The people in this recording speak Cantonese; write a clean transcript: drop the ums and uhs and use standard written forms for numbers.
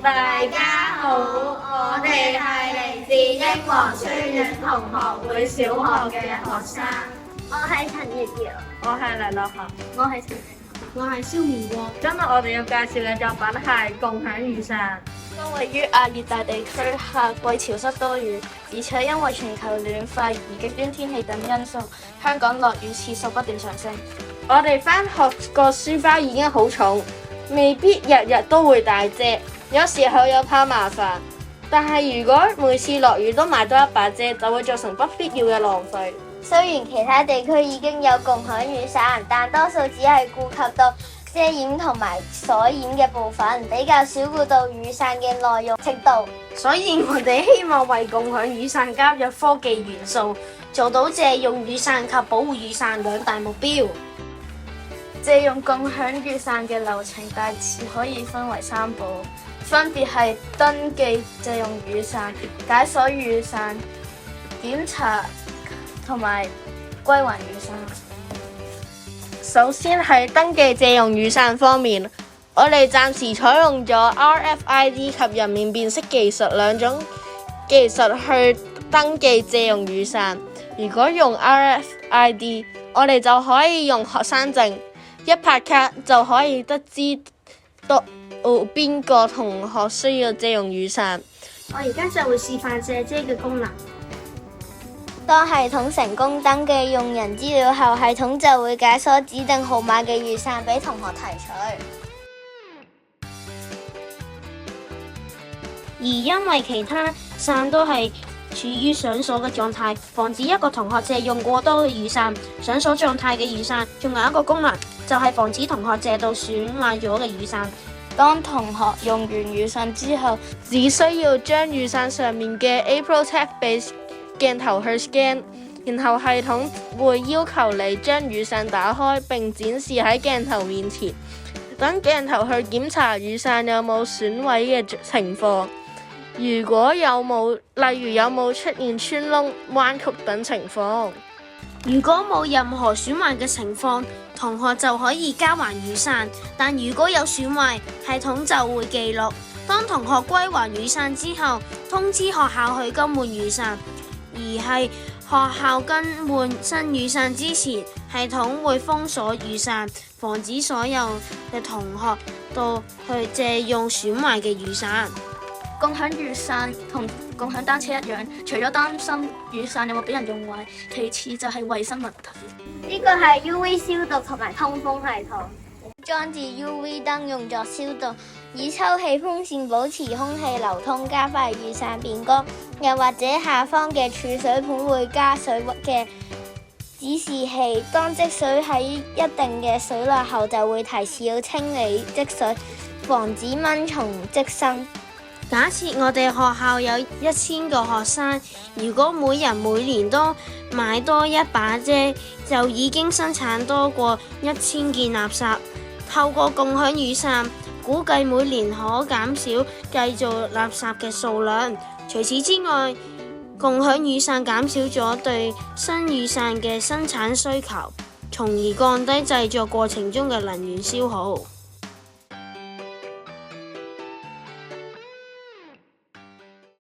大家好，我哋係嚟自英皇書院同學會小學嘅學生。我係陳月瑤，我係黎樂學，我係陳明，我係蕭明國。今日我哋要介紹嘅作品係共享雨傘。位於亞熱帶地區，夏季潮濕多雨，而且因為全球暖化而極端天氣等因素，香港落雨次數不斷上升。我哋返學個書包已經好重，未必日日都會帶遮，有時候又怕麻煩。但係如果每次落雨都買多一把遮，就會造成不必要嘅浪費。雖然其他地區已經有共享雨傘，但多數只係顧及到遮掩同埋鎖掩嘅部分，比較少顧到雨傘嘅內容程度。所以我哋希望為共享雨傘加入科技元素，做到借用雨傘及保護雨傘兩大目標。借用共享雨傘嘅流程大致可以分為3步，分別係登記借用雨傘、解鎖雨傘、檢查同埋歸還雨傘。首先喺登記借用雨傘方面，我哋暫時採用咗 RFID 及人面辨識技術兩種技術去登記借用雨傘。如果用 RFID， 我哋就可以用學生證，一拍卡就可以得知到邊個同學需要借用雨傘。我而家就會示範借遮嘅功能。當系統成功登記用人資料後，系統就會解鎖指定號碼嘅雨傘俾同學提取。而因為其他傘都係處於上鎖嘅狀態，防止一個同學借用過多嘅雨傘。上鎖狀態嘅雨傘仲有一個功能，就係防止同學借到損壞咗嘅雨傘。當同學用完雨傘之後，只需要將雨傘上面嘅 APROTECT 俾鏡頭去 scan， 然後系統會要求你將雨傘打開並展示喺鏡頭面前，等鏡頭去檢查雨傘有冇損毀嘅情況。如果有冇，例如有冇出現穿窿、彎曲等情況。如果冇任何損壞嘅情況，同學就可以交還雨傘。但如果有損壞，系統就會記錄。當同學歸還雨傘之後，通知學校去更換雨傘。而係學校更換新雨傘之前，系統會封鎖雨傘，防止所有嘅同學都去借用損壞嘅雨傘。共享雨傘同共享單車一樣，除咗擔心雨傘有冇俾人用壞，其次就係衛生問題。呢個係 UV 消毒同埋通風系統。裝置 UV 燈用作消毒，以抽氣風扇保持空氣流通，加快雨傘變乾。又或者下方嘅儲水盤會加水嘅指示器，當積水喺一定嘅水量後，就會提示要清理積水，防止蚊蟲積生。假設我哋學校有1000個學生，如果每人每年都買多一把遮，就已經生產多過1000件垃圾。透過共享雨傘，估計每年可減少製造垃圾嘅數量。除此之外，共享雨傘減少咗對新雨傘嘅生產需求，從而降低製作過程中嘅能源消耗。